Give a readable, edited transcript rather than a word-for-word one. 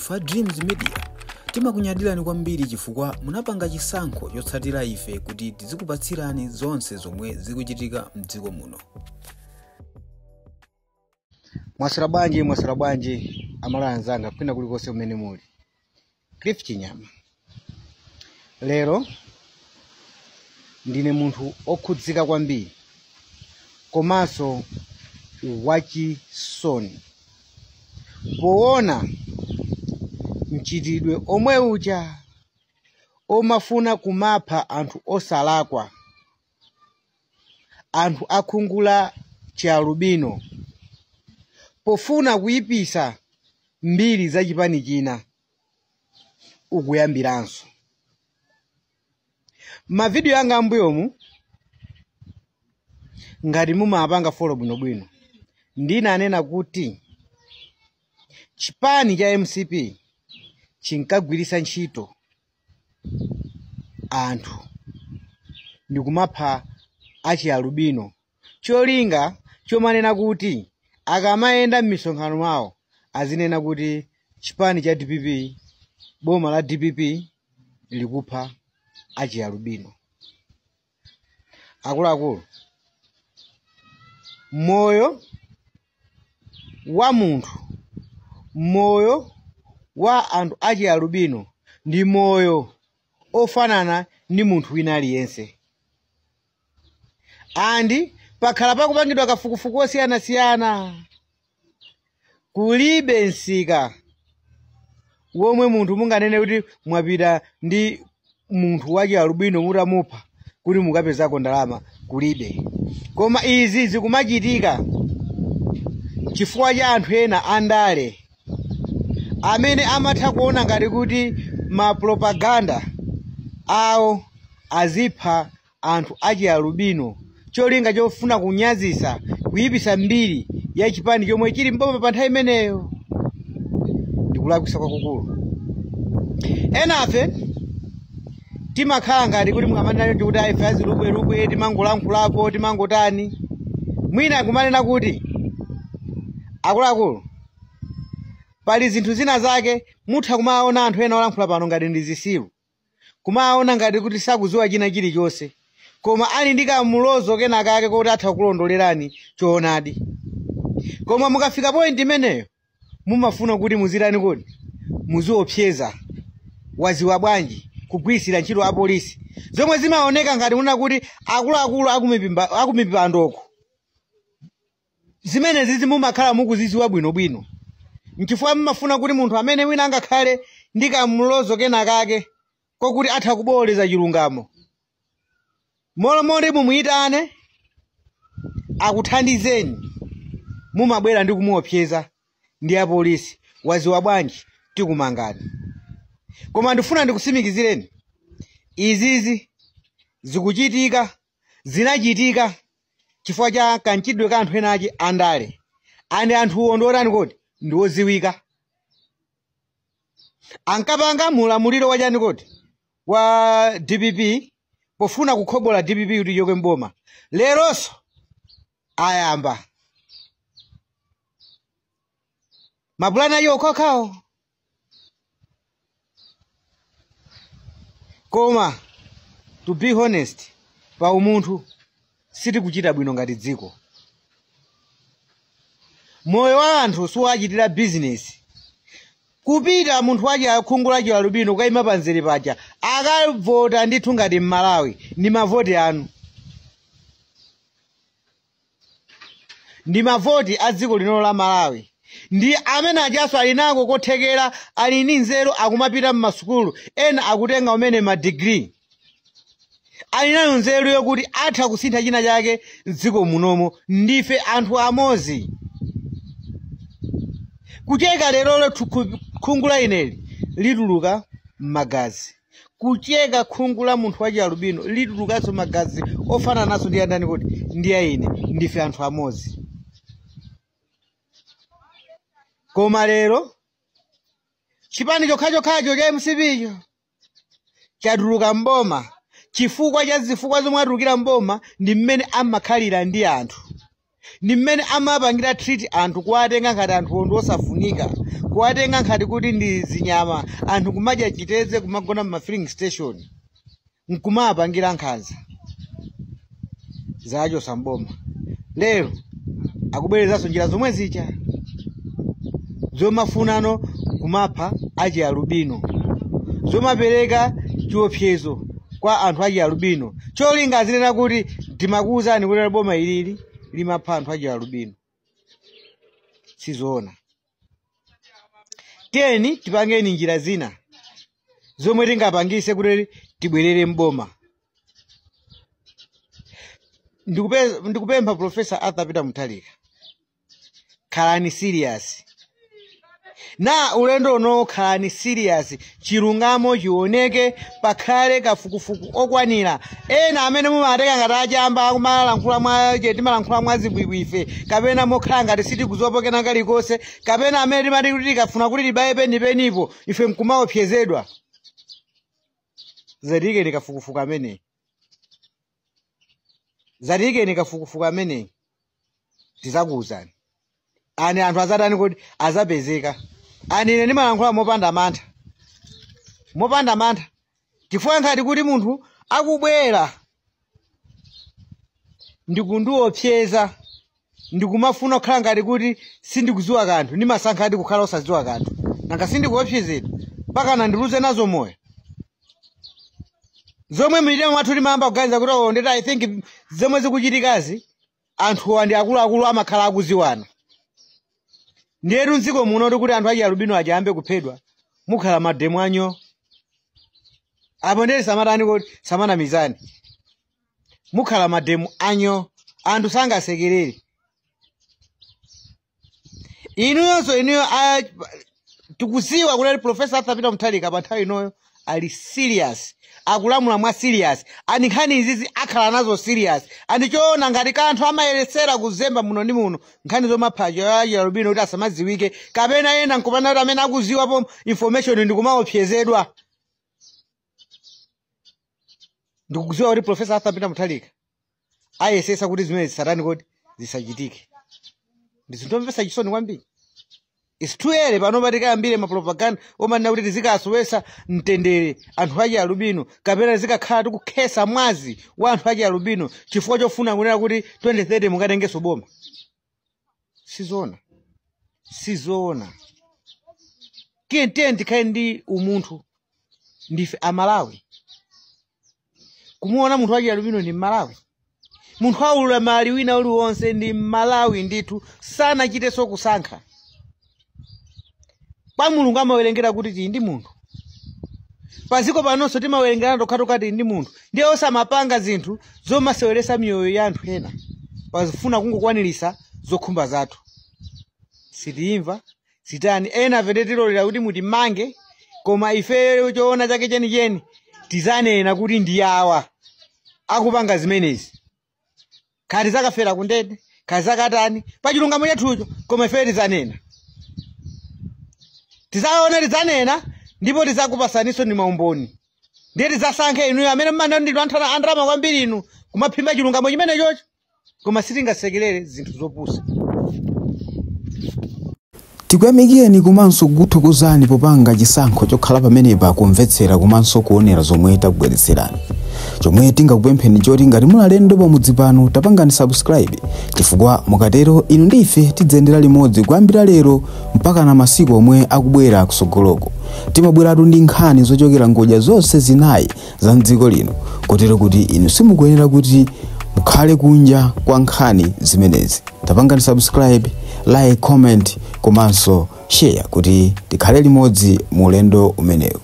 Fa Dreams Media timakunyadilani kwambiri chifukwa munapanga chisankho chotsatira ife kuti tizikupatsirani zonse zomwe zikuchitika mdziko muno. Mwasira bwanji amala anzanga kwina kulikonse kumene muli. Cliff Chinyama. Lero ndine munthu okhudzika kwambiri komanso wachisoni poona mchitidwe omwe uja omafuna kumapha anthu osalakwa, anthu akhungula chialubino, pofuna kuyipisa mbiri za chipani china ukuyambiranso. Mavidiyo yanga ambuyomu ngati mumapanga follow bwinobwino ndinanena kuti chipani cha MCP chinkagwirisa ntchito anthu ndikumapha achialubino, cholinga chomanena kuti akamayenda m'misonkhano mwawo azinena kuti chipani cha DPP, boma la DPP likupha achialubino. Akuluakulu, moyo wa munthu, moyo wa anthu achialubino ndi moyo ofanana ndi munthu wina aliyense. Andi pakhala pakupangidwa kafukufuku osiyanasiyana, kulibe nsika womwe munthu munganene kuti mwapita ndi munthu wachialubino mutamupha kuti mukapezako ndalama, kulibe. Koma izi zikumachitika chifukwa cha anthu ena andale amene amatha kuona ngati kuti mapropaganda awo azipha anthu achialubino, cholinga chofuna kunyazisa, kuyipisa mbiri ya chipani chomwe chili mboma pa nthawi imeneyo. Ndikulakwisa kwakukulu. Enafe timakhala ngati kuti mukamanena kuti ife azilubwerubwe timangolankhulapo timangotani. Mwina kumanena kuti akuluakulu pali zinthu zina zake mutha kumaona anthu ena olankhula pano ngati ndi zisilu, kumaona ngati kuti sakudziwa china chilichonse, koma ali ndi kamulozo kena kake kuti atha kulondolerani choonadi. Koma mukafika point imeneyo mumafuna kuti muzirani kuti muziopseza waziwa bwanji kugwirisira ntchito a polisi, zomwe zimaoneka ngati muna kuti akuluakulu akumipandoko. Zimene zizi mumakhala mukuziziwa bwinobwino nchifukwa mumafuna kuti munthu amene wina angakhale ndi kamulozo kena kake kokuti atha kuboleza chilungamo molomole mumuyitane akuthandizeni, mumabwera ndi kumuopseza ndi apolisi, waziwa bwanji tikumangani. Koma ndifuna ndikusimikizireni izizi zikuchitika, zinachitika chifukwa cha kanchidwe ka anthu ena achi andale. Andi anthuwo ndiotani kuti ndiwoziwika. Ankapanga mulamuliro wachani kuti wa DPP pofuna kukhobola DPP kuti ichoke mboma. Leronso ayamba mapulani ayo okhaokhawo. Koma to be honest, pa umunthu sitikuchita bwino ngati dziko. Moyo wa anthu siwachitira business. Kupita munthu waje akhungula chialubino kuyima panzere paja akavota ndithu ngati m'Malawi ndi mavoti anu, ndi mavoti a dziko lino la Malawi. Ndi amene ajaso ali nako kothekera, ali ndi nzeru, akumapita m'masukulu, ena akutenga umene ma degree, ali nayo nzeru yokuti atha kusintha china chake m'dziko munomo. Ndife anthu amozi. Kucheka lero khungula ineli lituluka magazi, kucheka khungula munthu wachialubino litulukanso magazi ofana naso ndi andani kuti ndi ine. Ndife anthu amozi. Koma lero chipani chokhachokhacho cha MCP chatuluka mboma chifukwa cha zifukwa zomwe atulukira mboma ndi mmene amakhalira ndi anthu. Ndi mmene amapangira treat anthu kuwatenga ngati anthu osafunika, kuwatenga nkhati kuti ndi zinyama anthu kumadya chiteze kumagona ma filling station nkumapangira nkhanza zacho samboma lero akubwerezanso njira zomwe zicha zomafunano kumapha achi alubino zomapereka chiopsezo kwa anthu achi alubino cholinga zinena kuti timakuwuzani kuti boma ilili limapha anthu achi alubino sizoona. Tiyeni tipangeni njira zina zomwe tingapangise kuti tibwerere mboma. Ndikupempha Professor Arthur Peter Mutharika, khalani serious. Na ulendo uno khalani serious, chilungamo chioneke, pakhale kafukufuku okwanira. Ena amene mumateka ngati achamba kumalankhula mwa timalankhula mwa zibwibwife, kapena mokhala ngati siti kuzopokena kalikose, kapena amene timati kuti tikafuna kuti tibaye penipenipo ife mkumaopsezedwa. Zadike ni kafukufuku amene. Zadike ni kafukufuku amene. Tizakuwuzani. Ani anthu azadani kuti azapezeka. Ani nene malankhula mopanda mantha. Mopanda mantha. Chifukwa ngati kuti munthu akubwera ndikundiopseza ndikumafuna kukhala ngati kuti sindikuziwa kanthu ndimasankha ati kukhala osaziwa kanthu. Nanga sindikuopsezedwa mpaka nandiluze nazo moyo. Zomwe mlitemo wathu limamba kuganiza kuti oh ndeta I think zomwe zikuchitikazi anthu andi akuluakulu amakhala akuziwana. Ndiyetu nziko muno kuti anthu achi alubino ajambe kuphedwa mukhala mademu anyo. Apo ndere samatani kuti samana mizani. Mukhala mademu anyo anthu sangasekerere. Inuyo tikuziwa kuti Professor Arthur Peter Mutharika pa nthawi inoyo ali serious. Akulamula mwa serious. Ani nkhani izizi akhala nazo serious. Ani choona ngati kanthu amayelesera kuzemba muno ndi muno. Nkhani zomaphajo ya alubino kuti asamadziwike. Kapena ena nkupana kuti amene akuziwapo information ndikumaopsezedwa. Ndikuziwa kuti Professor Arthur Peter Mutharika ayesesa kuti zimene zisatani kuti zisachitike. Ndizindomvesa chisoni kwambiri. It's too early pano patikayambire ma propaganda omanena kuti tizikasowesa mtendere anthu achi alubino kapena zikakhala tikukhesa mwazi wa anthu achi alubino chifukwa chofuna kunena kuti 2030 mukatengeso boma. Sizoona. Tiye tikhale ndi umunthu. Ndife Amalawi. Kumuona munthu achi alubino ndi Malawi. Munthu aulula mali wina uliwonse ndi Malawi ndithu sanachiteso kusankha. Pa Mulungu amawerengera kuti ti ndi munthu. Paziko panonso timawerengera tokhatokati ndi munthu. Ndiye osamapanga zinthu zomasewelesa miyoyo ya anthu ena. Pazifuna kungokwanirisa zokhumba zathu. Sitiimva, sitani ena vedetilolera kuti mutimange, koma ife choona chake chenicheni tizanena kuti ndi awa akupanga zimenezi. Khati zakafera kundende, khati zakatani, pachilungamo chathucho, koma ife tizanena. Tizaona tizanena, ndipo tizakupasaniso ndi maumboni. Ndiye tizasankhe inuyo amene mmana ndi anthu andrama kwambiri inu kumaphimba chilungamo chimene chocho, koma sitingasekerere zinthu zopusa. Tikuyamikeni komanso kukuthokozani popanga chisankho chokhala pamenepa kumvetsera komanso kuonera zomwe takubweretserani. Chomwe tingakupempheni choti ngati muli alendo pamudzi pano tapangani subscribe chifukwa mukatero inu ndi ife tidzendera limodzi kuyambira lero mpaka na masiku omwe akubwera kusogoloko. Timabweratu ndi nkhani zochokera ngodya zonse zinayi za mdziko lino kotero kuti inu simukuyenera kuti mukhale kunja kwa nkhani zimenezi. Tapangani subscribe, like, comment komanso share kuti tikhale limodzi mu ulendo umenewu.